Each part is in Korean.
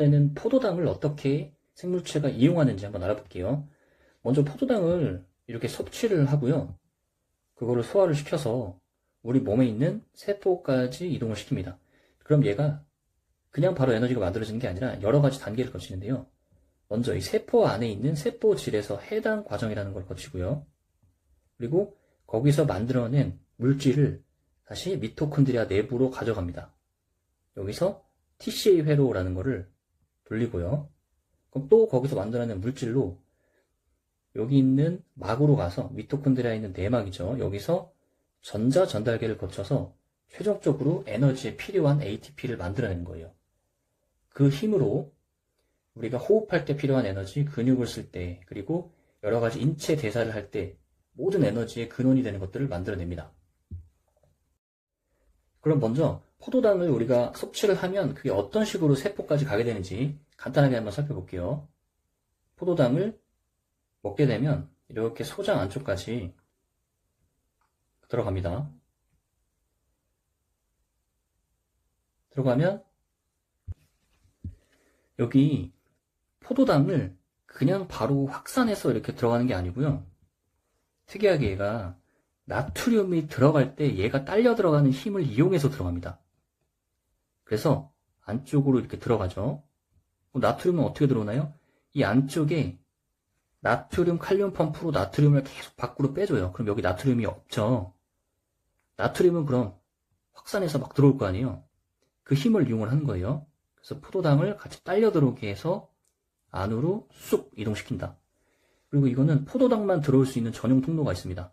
이번에는 포도당을 어떻게 생물체가 이용하는지 한번 알아볼게요. 먼저 포도당을 이렇게 섭취를 하고요. 그거를 소화를 시켜서 우리 몸에 있는 세포까지 이동을 시킵니다. 그럼 얘가 그냥 바로 에너지가 만들어지는 게 아니라 여러 가지 단계를 거치는데요. 먼저 이 세포 안에 있는 세포질에서 해당 과정이라는 걸 거치고요. 그리고 거기서 만들어낸 물질을 다시 미토콘드리아 내부로 가져갑니다. 여기서 TCA 회로라는 거를 돌리고요. 그럼 또 거기서 만들어낸 물질로 여기 있는 막으로 가서 미토콘드리아에 있는 내막이죠. 여기서 전자 전달계를 거쳐서 최종적으로 에너지에 필요한 ATP를 만들어내는 거예요. 그 힘으로 우리가 호흡할 때 필요한 에너지, 근육을 쓸 때, 그리고 여러 가지 인체 대사를 할 때 모든 에너지의 근원이 되는 것들을 만들어냅니다. 그럼 먼저 포도당을 우리가 섭취를 하면 그게 어떤 식으로 세포까지 가게 되는지 간단하게 한번 살펴볼게요. 포도당을 먹게 되면 이렇게 소장 안쪽까지 들어갑니다. 들어가면 여기 포도당을 그냥 바로 확산해서 이렇게 들어가는 게 아니고요. 특이하게 얘가 나트륨이 들어갈 때 얘가 딸려 들어가는 힘을 이용해서 들어갑니다. 그래서 안쪽으로 이렇게 들어가죠. 나트륨은 어떻게 들어오나요? 이 안쪽에 나트륨 칼륨 펌프로 나트륨을 계속 밖으로 빼줘요. 그럼 여기 나트륨이 없죠. 나트륨은 그럼 확산해서 막 들어올 거 아니에요. 그 힘을 이용을 하는 거예요. 그래서 포도당을 같이 딸려 들어오게 해서 안으로 쑥 이동시킨다. 그리고 이거는 포도당만 들어올 수 있는 전용 통로가 있습니다.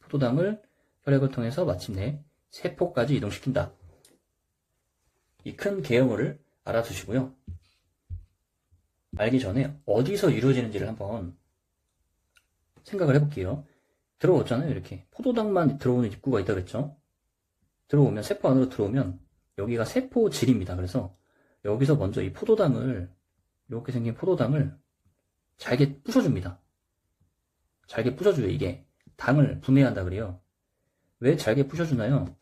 포도당을 혈액을 통해서 마침내 세포까지 이동시킨다. 이 큰 개념을 알아두시고요. 알기 전에 어디서 이루어지는지를 한번 생각을 해볼게요. 들어오잖아요. 이렇게 포도당만 들어오는 입구가 있다고 그랬죠. 들어오면 세포 안으로 들어오면 여기가 세포질입니다. 그래서 여기서 먼저 이 포도당을 이렇게 생긴 포도당을 잘게 부숴줍니다. 잘게 부숴줘요. 이게 당을 분해한다 그래요. 왜 잘게 부숴주나요?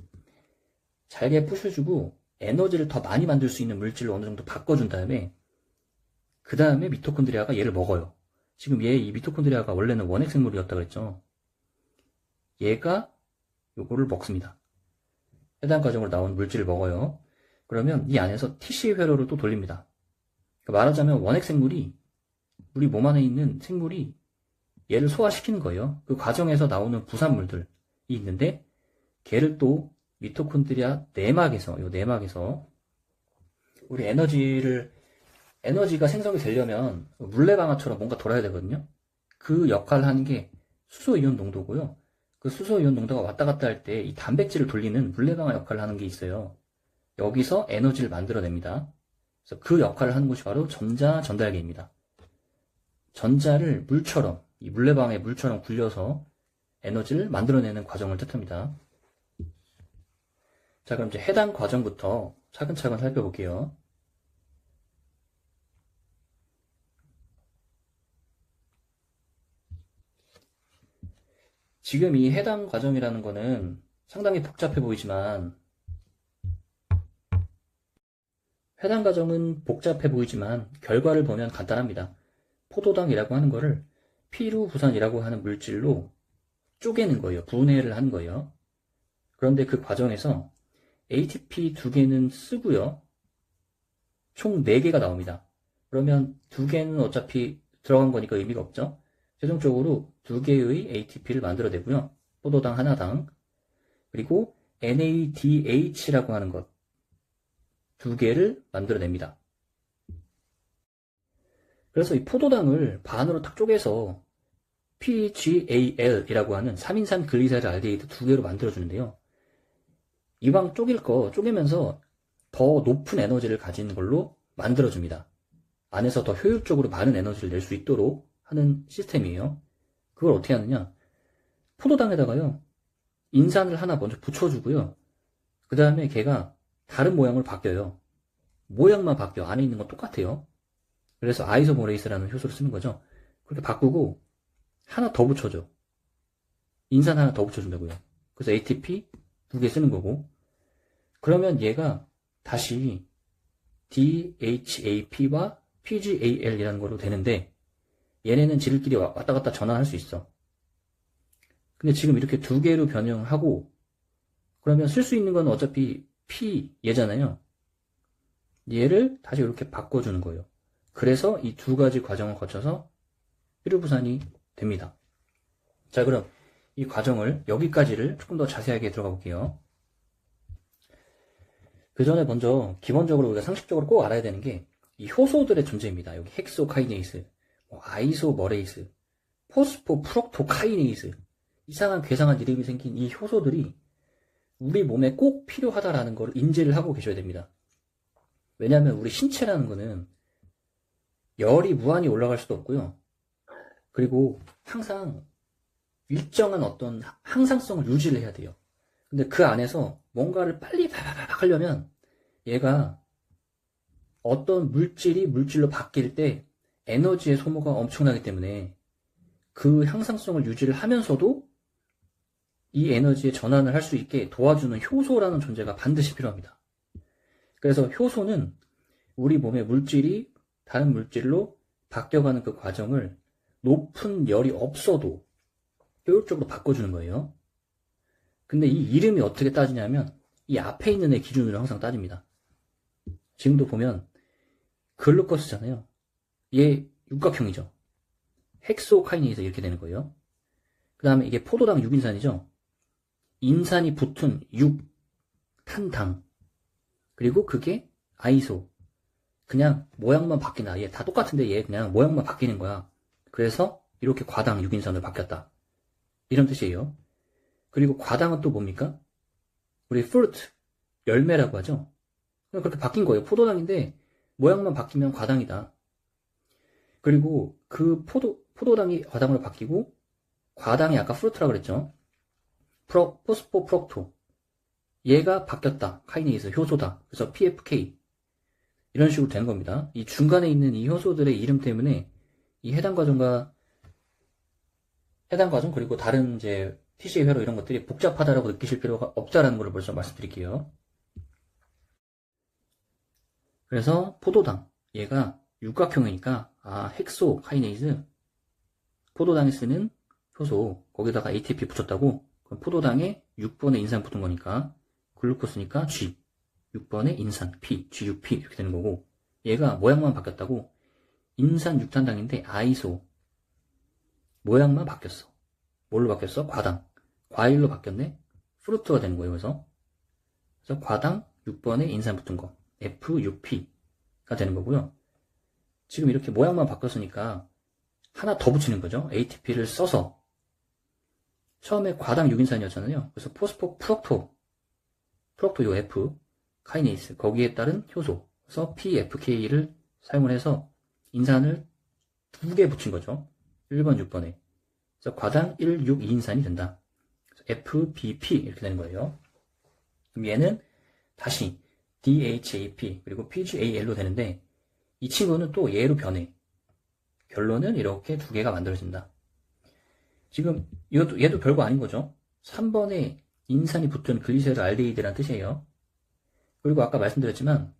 잘게 부숴주고 에너지를 더 많이 만들 수 있는 물질로 어느 정도 바꿔준 다음에 그 다음에 미토콘드리아가 얘를 먹어요. 지금 이 미토콘드리아가 원래는 원핵 생물이었다 그랬죠. 얘가 요거를 먹습니다. 해당 과정으로 나온 물질을 먹어요. 그러면 이 안에서 TCA 회로를 또 돌립니다. 그러니까 말하자면 원핵 생물이 우리 몸 안에 있는 생물이 얘를 소화시키는 거예요. 그 과정에서 나오는 부산물들이 있는데 걔를 또 미토콘드리아 내막에서 우리 에너지가 생성이 되려면 물레방아처럼 뭔가 돌아야 되거든요. 그 역할을 하는 게 수소이온 농도고요. 그 수소이온 농도가 왔다 갔다 할 때 이 단백질을 돌리는 물레방아 역할을 하는 게 있어요. 여기서 에너지를 만들어냅니다. 그래서 그 역할을 하는 곳이 바로 전자 전달계입니다. 전자를 물처럼, 이 물레방아에 물처럼 굴려서 에너지를 만들어내는 과정을 뜻합니다. 자, 그럼 이제 해당 과정부터 차근차근 살펴볼게요. 지금 이 해당 과정이라는 거는 상당히 복잡해 보이지만 결과를 보면 간단합니다. 포도당이라고 하는 거를 피루부산이라고 하는 물질로 쪼개는 거예요. 분해를 하는 거예요. 그런데 그 과정에서 ATP 2개는 쓰고요. 총 4개가 나옵니다. 그러면 2개는 어차피 들어간 거니까 의미가 없죠. 최종적으로 2개의 ATP를 만들어내고요. 포도당 하나당. 그리고 NADH라고 하는 것 2개를 만들어냅니다. 그래서 이 포도당을 반으로 탁 쪼개서 PGAL이라고 하는 3인산 글리세릴 알데히드 2개로 만들어주는데요. 이왕 쪼개면서 더 높은 에너지를 가진 걸로 만들어줍니다. 안에서 더 효율적으로 많은 에너지를 낼 수 있도록 하는 시스템이에요. 그걸 어떻게 하느냐? 포도당에다가요, 인산을 하나 먼저 붙여주고요. 그 다음에 걔가 다른 모양으로 바뀌어요. 모양만 바뀌어. 안에 있는 건 똑같아요. 그래서 아이소모레이스라는 효소를 쓰는 거죠. 그렇게 바꾸고 하나 더 붙여줘. 인산 하나 더 붙여준다고요. 그래서 ATP 2개 쓰는 거고. 그러면 얘가 다시 DHAP와 PGAL이라는 걸로 되는데 얘네는 지들끼리 왔다 갔다 전환할 수 있어. 근데 지금 이렇게 두 개로 변형하고 그러면 쓸 수 있는 건 어차피 P 얘잖아요. 얘를 다시 이렇게 바꿔주는 거예요. 그래서 이 두 가지 과정을 거쳐서 필요부산이 됩니다. 자, 그럼 이 과정을 여기까지를 조금 더 자세하게 들어가 볼게요. 그 전에 먼저 기본적으로 우리가 상식적으로 꼭 알아야 되는 게 이 효소들의 존재입니다. 여기 헥소카이네이스, 아이소머레이스, 포스포프록토카이네이스, 이상한 괴상한 이름이 생긴 이 효소들이 우리 몸에 꼭 필요하다라는 걸 인지를 하고 계셔야 됩니다. 왜냐하면 우리 신체라는 거는 열이 무한히 올라갈 수도 없고요. 그리고 항상 일정한 어떤 항상성을 유지를 해야 돼요. 근데 그 안에서 뭔가를 빨리 바바박 하려면 얘가 어떤 물질이 물질로 바뀔 때 에너지의 소모가 엄청나기 때문에 그 향상성을 유지를 하면서도 이 에너지의 전환을 할 수 있게 도와주는 효소라는 존재가 반드시 필요합니다. 그래서 효소는 우리 몸의 물질이 다른 물질로 바뀌어가는 그 과정을 높은 열이 없어도 효율적으로 바꿔주는 거예요. 근데 이 이름이 어떻게 따지냐면 이 앞에 있는 애 기준으로 항상 따집니다. 지금도 보면 글루코스잖아요. 얘 육각형이죠. 헥소카이네이즈 이렇게 되는 거예요. 그 다음에 이게 포도당 6인산이죠. 인산이 붙은 6, 탄당. 그리고 그게 아이소. 그냥 모양만 바뀌나. 얘 다 똑같은데 얘 그냥 모양만 바뀌는 거야. 그래서 이렇게 과당 6인산으로 바뀌었다. 이런 뜻이에요. 그리고 과당은 또 뭡니까? 우리 fruit, 열매라고 하죠. 그냥 그렇게 바뀐 거예요. 포도당인데 모양만 바뀌면 과당이다. 그리고 그 포도당이 과당으로 바뀌고 과당이 아까 fruit라고 그랬죠. 포스포프록토. 얘가 바뀌었다. 카이네이즈, 효소다. 그래서 PFK. 이런 식으로 된 겁니다. 이 중간에 있는 이 효소들의 이름 때문에 이 해당 과정 그리고 다른 이제 TCA 회로 이런 것들이 복잡하다라고 느끼실 필요가 없다라는 걸 벌써 말씀드릴게요. 그래서 포도당 얘가 육각형이니까 헥소 카이네이즈 포도당에 쓰는 효소 거기다가 ATP 붙였다고 그럼 포도당에 6번의 인산 붙은 거니까 글루코스니까 G 6번의 인산 P G6P 이렇게 되는 거고 얘가 모양만 바뀌었다고 인산 6탄당인데 아이소 모양만 바뀌었어. 뭘로 바뀌었어? 과당. 과일로 바뀌었네? 프루트가 되는 거예요. 그래서 과당 6번에 인산 붙은 거. F6P가 되는 거고요. 지금 이렇게 모양만 바뀌었으니까 하나 더 붙이는 거죠. ATP를 써서. 처음에 과당 6인산이었잖아요. 그래서 프록토 요 F, 카이네이스. 거기에 따른 효소. 그래서 PFK를 사용을 해서 인산을 2개 붙인 거죠. 1번, 6번에. 그래서 과당 1, 6, 2인산이 된다. FBP 이렇게 되는 거예요. 그럼 얘는 다시 DHAP 그리고 PGAL로 되는데 이 친구는 또 얘로 변해. 결론은 이렇게 2개가 만들어진다. 지금 얘도 별거 아닌 거죠. 3번에 인산이 붙은 글리세롤 알데히드라는 뜻이에요. 그리고 아까 말씀드렸지만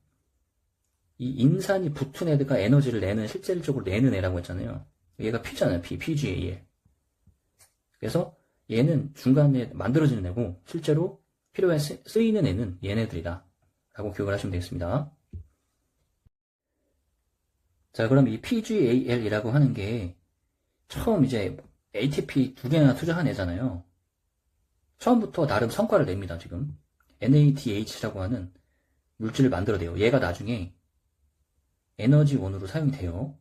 이 인산이 붙은 애가 에너지를 실질적으로 내는 애라고 했잖아요. 얘가 P잖아요. PGAL. 그래서 얘는 중간에 만들어지는 애고 실제로 필요에 쓰이는 애는 얘네들이다 라고 기억을 하시면 되겠습니다. 자, 그럼 이 PGAL이라고 하는 게 처음 이제 ATP 2개나 투자한 애잖아요. 처음부터 나름 성과를 냅니다. 지금 NADH라고 하는 물질을 만들어내요. 얘가 나중에 에너지원으로 사용이 돼요.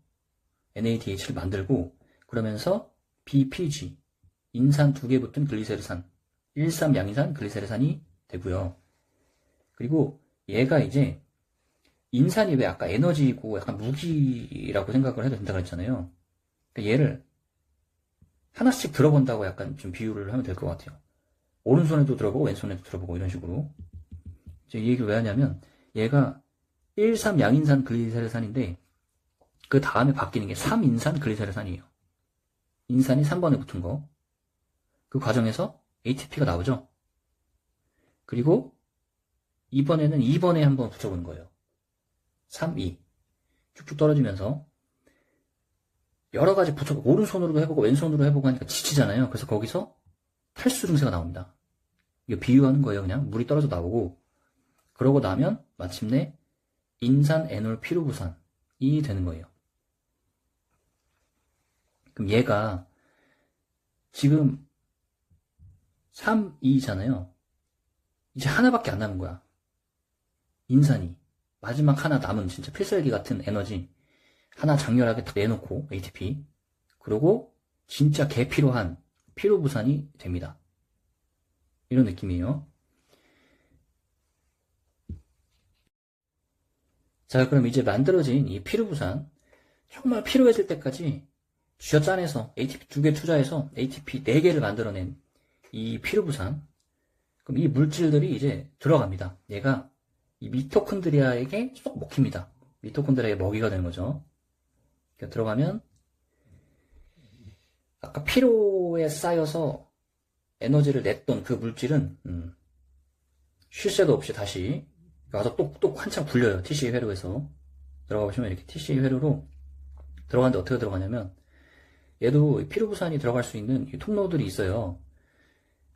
NADH를 만들고 그러면서 BPG 인산 2개 붙은 글리세르산 1,3양인산 글리세르산이 되고요. 그리고 얘가 이제 인산이 왜 아까 에너지고 약간 무기라고 생각을 해도 된다고 했잖아요. 그러니까 얘를 하나씩 들어본다고 약간 좀 비유를 하면 될 것 같아요. 오른손에도 들어보고 왼손에도 들어보고 이런 식으로. 이제 이 얘기를 왜 하냐면 얘가 1,3양인산 글리세르산인데 그 다음에 바뀌는 게 3인산 글리세르산이에요. 인산이 3번에 붙은 거. 그 과정에서 ATP가 나오죠. 그리고 이번에는 2번에 한번 붙여보는 거예요. 3, 2 쭉쭉 떨어지면서 여러 가지 붙여 오른손으로도 해보고 왼손으로 해보고 하니까 지치잖아요. 그래서 거기서 탈수 증세가 나옵니다. 이거 비유하는 거예요. 그냥 물이 떨어져 나오고 그러고 나면 마침내 인산 에놀 피루부산이 되는 거예요. 그럼 얘가 지금 3, 2잖아요. 이제 하나밖에 안 남은 거야. 인산이. 마지막 하나 남은 진짜 필살기 같은 에너지 하나 장렬하게 딱 내놓고 ATP. 그리고 진짜 개필요한 피로부산이 됩니다. 이런 느낌이에요. 자, 그럼 이제 만들어진 이 피로부산 정말 필요해질 때까지 쥐어짜내서 ATP 2개 투자해서 ATP 4개를 만들어낸 이 피로부산. 그럼 이 물질들이 이제 들어갑니다. 얘가 이 미토콘드리아에게 쏙 먹힙니다. 미토콘드리아의 먹이가 되는 거죠. 들어가면 아까 피로에 쌓여서 에너지를 냈던 그 물질은 쉴 새도 없이 다시 와서 또 한참 굴려요. TCA 회로에서 들어가 보시면 이렇게 TCA 회로로 들어가는데 어떻게 들어가냐면 얘도 피로부산이 들어갈 수 있는 이 통로들이 있어요.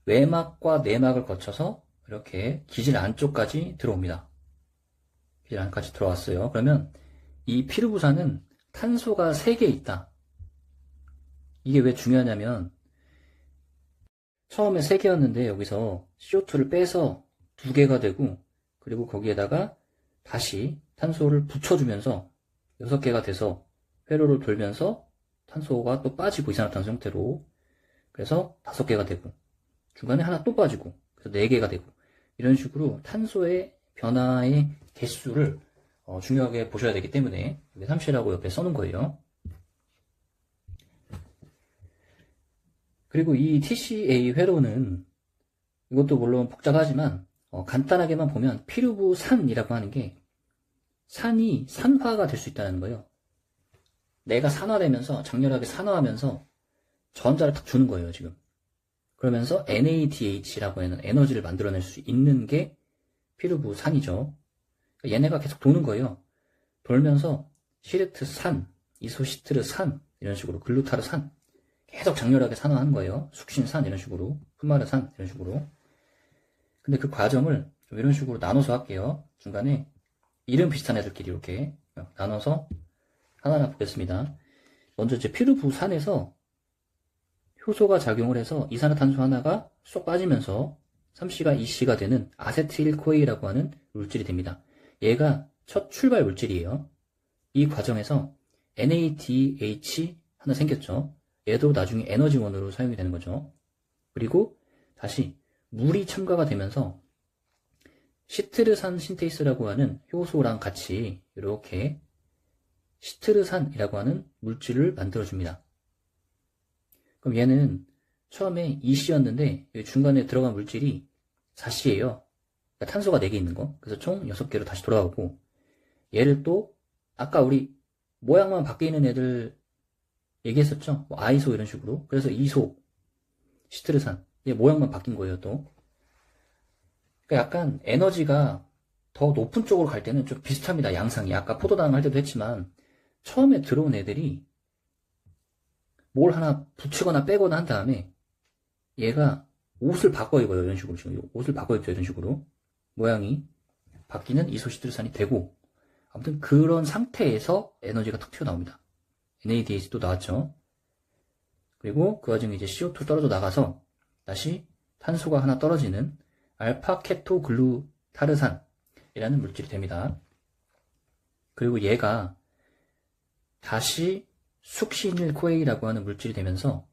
외막과 내막을 거쳐서 이렇게 기질 안쪽까지 들어옵니다. 기질 안까지 들어왔어요. 그러면 이 피로부산은 탄소가 3개 있다. 이게 왜 중요하냐면 처음에 3개였는데 여기서 CO2를 빼서 2개가 되고 그리고 거기에다가 다시 탄소를 붙여주면서 6개가 돼서 회로를 돌면서 탄소가 또 빠지고 이산화탄소 형태로 그래서 5개가 되고 중간에 하나 또 빠지고 그래서 4개가 되고 이런 식으로 탄소의 변화의 개수를 중요하게 보셔야 되기 때문에 3C라고 옆에 써놓은 거예요. 그리고 이 TCA 회로는 이것도 물론 복잡하지만 간단하게만 보면 피루부산이라고 하는 게 산이 산화가 될 수 있다는 거예요. 내가 산화되면서 장렬하게 산화하면서 전자를 탁 주는 거예요, 지금. 그러면서 NADH라고 하는 에너지를 만들어낼 수 있는 게 피루부산이죠. 얘네가 계속 도는 거예요. 돌면서 시르트산, 이소시트르산 이런 식으로 글루타르산 계속 장렬하게 산화하는 거예요. 숙신산 이런 식으로, 푸마르산 이런 식으로. 근데 그 과정을 좀 이런 식으로 나눠서 할게요. 중간에 이름 비슷한 애들끼리 이렇게 나눠서 하나하나 보겠습니다. 먼저 이제 피루부산에서 효소가 작용을 해서 이산화탄소 하나가 쏙 빠지면서 3C가 2C가 되는 아세틸코에이라고 하는 물질이 됩니다. 얘가 첫 출발 물질이에요. 이 과정에서 NADH 하나 생겼죠. 얘도 나중에 에너지원으로 사용이 되는 거죠. 그리고 다시 물이 첨가가 되면서 시트르산 신테이스라고 하는 효소랑 같이 이렇게 시트르산이라고 하는 물질을 만들어줍니다. 그럼 얘는 처음에 2C였는데 중간에 들어간 물질이 4C예요. 그러니까 탄소가 4개 있는 거. 그래서 총 6개로 다시 돌아오고 얘를 또 아까 우리 모양만 바뀌는 애들 얘기했었죠. 뭐 아이소 이런 식으로. 그래서 이소, 시트르산. 얘 모양만 바뀐 거예요, 또. 그러니까 약간 에너지가 더 높은 쪽으로 갈 때는 좀 비슷합니다, 양상이. 아까 포도당 할 때도 했지만 처음에 들어온 애들이 뭘 하나 붙이거나 빼거나 한 다음에 얘가 옷을 바꿔 입어요, 이런 식으로. 지금 옷을 바꿔 입죠, 이런 식으로. 모양이 바뀌는 이소시트르산이 되고 아무튼 그런 상태에서 에너지가 툭 튀어나옵니다. NADH도 나왔죠. 그리고 그 와중에 이제 CO2 떨어져 나가서 다시 탄소가 하나 떨어지는 알파케토글루타르산이라는 물질이 됩니다. 그리고 얘가 다시 숙신일코에이라고 하는 물질이 되면서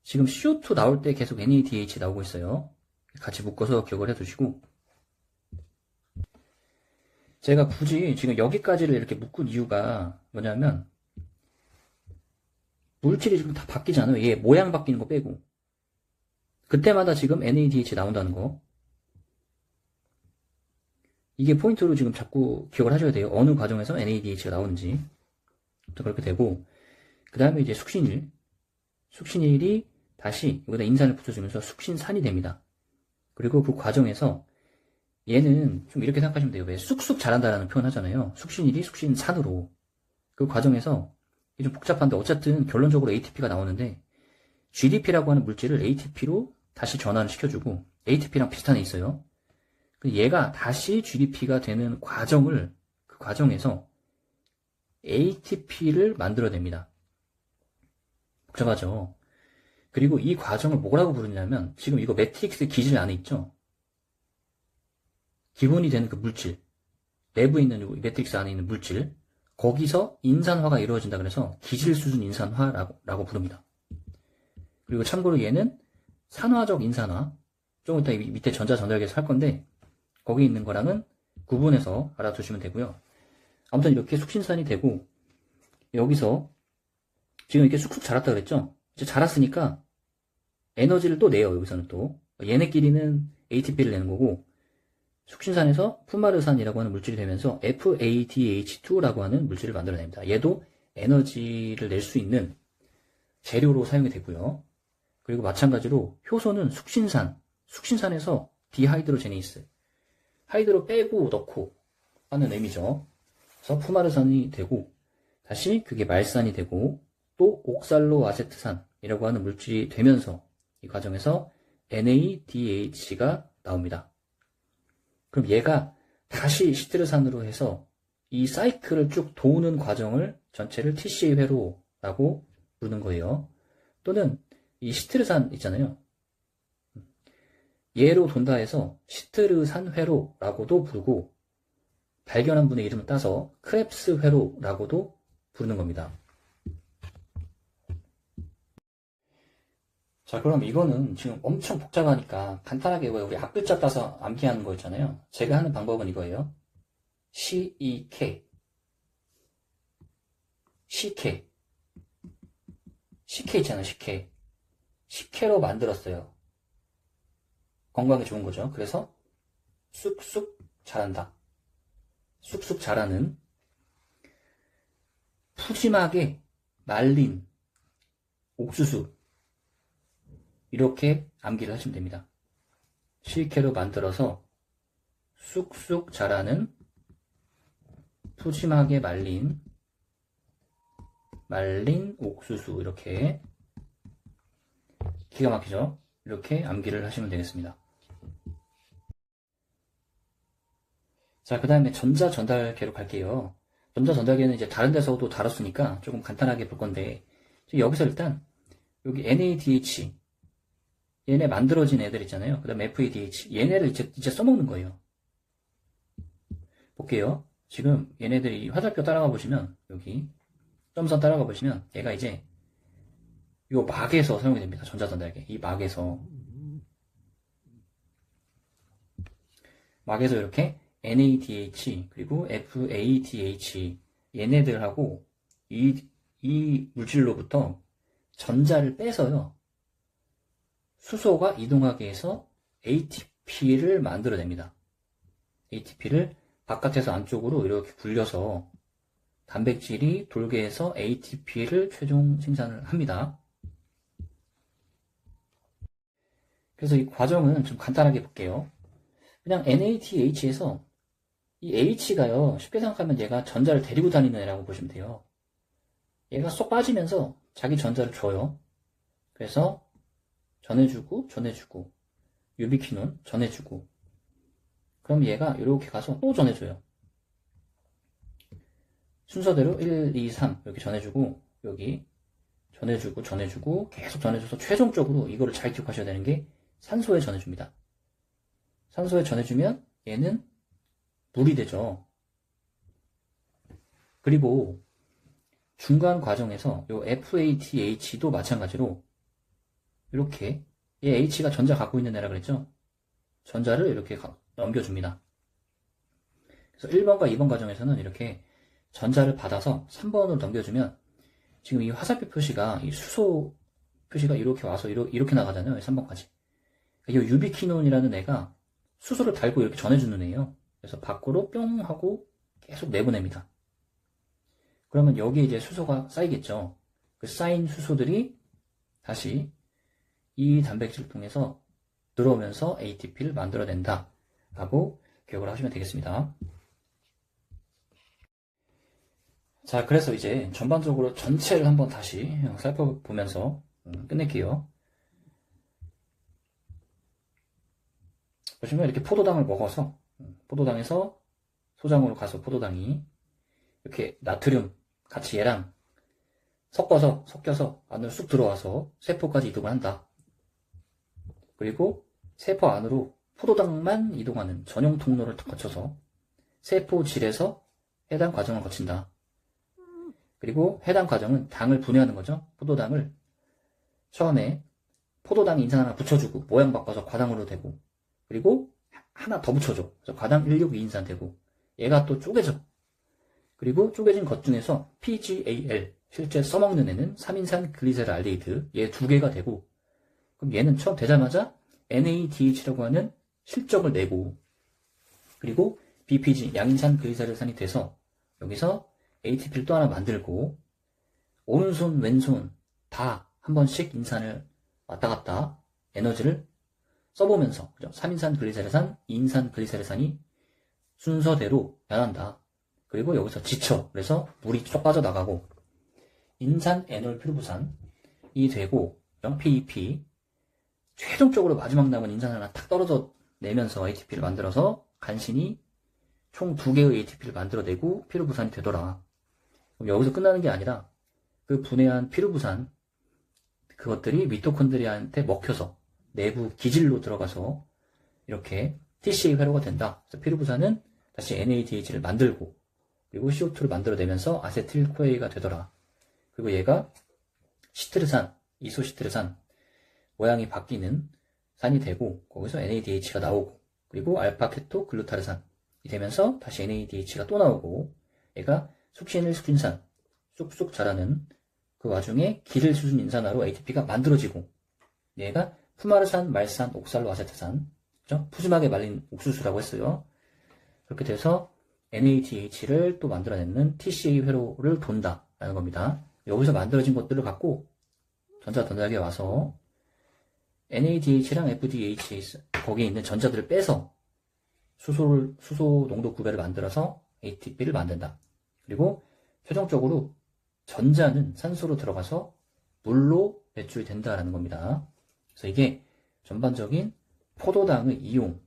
지금 CO2 나올 때 계속 NADH 나오고 있어요. 같이 묶어서 기억을 해두시고 제가 굳이 지금 여기까지를 이렇게 묶은 이유가 뭐냐면 물질이 지금 다 바뀌잖아요. 얘 모양 바뀌는 거 빼고 그때마다 지금 NADH 나온다는 거 이게 포인트로 지금 자꾸 기억을 하셔야 돼요. 어느 과정에서 NADH가 나오는지 그렇게 되고 그 다음에 이제 숙신일이 다시 여기다 인산을 붙여주면서 숙신산이 됩니다. 그리고 그 과정에서 얘는 좀 이렇게 생각하시면 돼요. 왜 쑥쑥 자란다라는 표현 하잖아요. 숙신일이 숙신산으로. 그 과정에서 이게 좀 복잡한데 어쨌든 결론적으로 ATP가 나오는데 GDP라고 하는 물질을 ATP로 다시 전환을 시켜주고 ATP랑 비슷한 애 있어요. 얘가 다시 GDP가 되는 과정을 그 과정에서 ATP를 만들어냅니다. 복잡하죠. 그리고 이 과정을 뭐라고 부르냐면 지금 이거 매트릭스 기질 안에 있죠. 기본이 되는 그 물질, 내부에 있는 매트릭스 안에 있는 물질, 거기서 인산화가 이루어진다 그래서 기질 수준 인산화라고 부릅니다. 그리고 참고로 얘는 산화적 인산화, 조금 이따 밑에 전자전달계에서 할 건데 거기 있는 거랑은 구분해서 알아두시면 되고요. 아무튼 이렇게 숙신산이 되고 여기서 지금 이렇게 쑥쑥 자랐다 그랬죠? 이제 자랐으니까 에너지를 또 내요. 여기서는 또 얘네끼리는 ATP를 내는 거고 숙신산에서 푸마르산이라고 하는 물질이 되면서 FADH2라고 하는 물질을 만들어냅니다. 얘도 에너지를 낼 수 있는 재료로 사용이 되고요. 그리고 마찬가지로 효소는 숙신산에서 디하이드로제네이스, 하이드로 빼고 넣고 하는 의미죠. 그래서 푸마르산이 되고 다시 그게 말산이 되고 또 옥살로아세트산이라고 하는 물질이 되면서 이 과정에서 NADH가 나옵니다. 그럼 얘가 다시 시트르산으로 해서 이 사이클을 쭉 도는 과정을 전체를 TCA 회로라고 부르는 거예요. 또는 이 시트르산 있잖아요. 얘로 돈다 해서 시트르산 회로라고도 부르고 발견한 분의 이름을 따서 크랩스 회로라고도 부르는 겁니다. 자, 그럼 이거는 지금 엄청 복잡하니까 간단하게 왜 우리 앞글자 따서 암기하는 거 있잖아요. 제가 하는 방법은 이거예요. CEK 있잖아요. CK로 만들었어요. 건강에 좋은 거죠. 그래서 쑥쑥 자란다. 쑥쑥 자라는 푸짐하게 말린 옥수수, 이렇게 암기를 하시면 됩니다. CK로 만들어서 쑥쑥 자라는 푸짐하게 말린 옥수수, 이렇게 기가 막히죠? 이렇게 암기를 하시면 되겠습니다. 자, 그 다음에 전자전달계로 갈게요. 전자전달계는 이제 다른 데서도 다뤘으니까 조금 간단하게 볼 건데, 여기서 일단 여기 NADH, 얘네 만들어진 애들 있잖아요. 그 다음에 FADH, 얘네를 이제 써먹는 거예요. 볼게요. 지금 얘네들이 화살표 따라가 보시면, 여기 점선 따라가 보시면 얘가 이제 요 막에서 사용이 됩니다. 전자전달계. 이 막에서 이렇게 NADH 그리고 FADH 얘네들하고 이 물질로부터 전자를 빼서요. 수소가 이동하게 해서 ATP를 만들어냅니다. ATP를 바깥에서 안쪽으로 이렇게 굴려서 단백질이 돌게 해서 ATP를 최종 생산을 합니다. 그래서 이 과정은 좀 간단하게 볼게요. 그냥 NADH에서 이 H가요, 쉽게 생각하면 얘가 전자를 데리고 다니는 애라고 보시면 돼요. 얘가 쏙 빠지면서 자기 전자를 줘요. 그래서 전해주고, 유비퀴논 전해주고, 그럼 얘가 이렇게 가서 또 전해줘요. 순서대로 1, 2, 3 이렇게 전해주고, 여기 전해주고 계속 전해줘서 최종적으로 이거를 잘 기억하셔야 되는 게 산소에 전해줍니다. 산소에 전해주면 얘는 물이 되죠. 그리고 중간 과정에서 요 FADH도 마찬가지로 이렇게 얘 H가 전자 갖고 있는 애라 그랬죠. 전자를 이렇게 넘겨줍니다. 그래서 1번과 2번 과정에서는 이렇게 전자를 받아서 3번으로 넘겨주면 지금 이 화살표 표시가 이 수소 표시가 이렇게 와서 이렇게 나가잖아요. 3번까지. 이 유비퀴논이라는 애가 수소를 달고 이렇게 전해주는 애예요. 그래서 밖으로 뿅 하고 계속 내보냅니다. 그러면 여기에 이제 수소가 쌓이겠죠. 그 쌓인 수소들이 다시 이 단백질을 통해서 들어오면서 ATP를 만들어낸다 라고 기억을 하시면 되겠습니다. 자, 그래서 이제 전반적으로 전체를 한번 다시 살펴보면서 끝낼게요. 보시면 이렇게 포도당을 먹어서 포도당에서 소장으로 가서 포도당이 이렇게 나트륨 같이 얘랑 섞여서 안으로 쑥 들어와서 세포까지 이동을 한다. 그리고 세포 안으로 포도당만 이동하는 전용 통로를 거쳐서 세포질에서 해당 과정을 거친다. 그리고 해당 과정은 당을 분해하는 거죠. 포도당을 처음에 포도당 인산 하나 붙여주고 모양 바꿔서 과당으로 되고, 그리고 하나 더 붙여줘. 그래서 과당 162인산 되고, 얘가 또 쪼개져. 그리고 쪼개진 것 중에서 PGAL, 실제 써먹는 애는 3인산 글리세롤 알데히드, 얘 두 개가 되고, 그럼 얘는 처음 되자마자 NADH라고 하는 실적을 내고, 그리고 BPG, 양인산 글리세롤산이 돼서 여기서 ATP를 또 하나 만들고, 오른손, 왼손 다 한 번씩 인산을 왔다 갔다 에너지를 써보면서, 그죠? 3인산 글리세롤산, 2인산 글리세롤산이 순서대로 변한다. 그리고 여기서 지쳐. 그래서 물이 쭉 빠져나가고, 인산 에놀 피루부산이 되고, PEP, 최종적으로 마지막 남은 인산 하나 탁 떨어져 내면서 ATP를 만들어서 간신히 총 2개의 ATP를 만들어내고 피루부산이 되더라. 그럼 여기서 끝나는 게 아니라 그 분해한 피루부산, 그것들이 미토콘드리아한테 먹혀서 내부 기질로 들어가서 이렇게 TCA 회로가 된다. 그래서 피루부산은 다시 NADH를 만들고, 그리고 CO2를 만들어내면서 아세틸코에이가 되더라. 그리고 얘가 시트르산, 이소시트르산, 모양이 바뀌는 산이 되고, 거기서 NADH가 나오고, 그리고 알파케토 글루타르산이 되면서 다시 NADH가 또 나오고, 얘가 숙신일숙진산, 쑥쑥 자라는 그 와중에 기를 수준 인산화로 ATP가 만들어지고, 얘가 푸마르산, 말산, 옥살로 아세트산, 그죠? 푸짐하게 말린 옥수수라고 했어요. 그렇게 돼서 NADH를 또 만들어내는 TCA 회로를 돈다라는 겁니다. 여기서 만들어진 것들을 갖고 전자전자기에 와서 NADH랑 FDH, 거기에 있는 전자들을 빼서 수소 농도 구배를 만들어서 ATP를 만든다. 그리고 최종적으로 전자는 산소로 들어가서 물로 배출이 된다라는 겁니다. 그래서 이게 전반적인 포도당의 이용에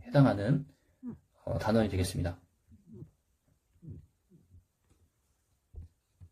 해당하는 단원이 되겠습니다.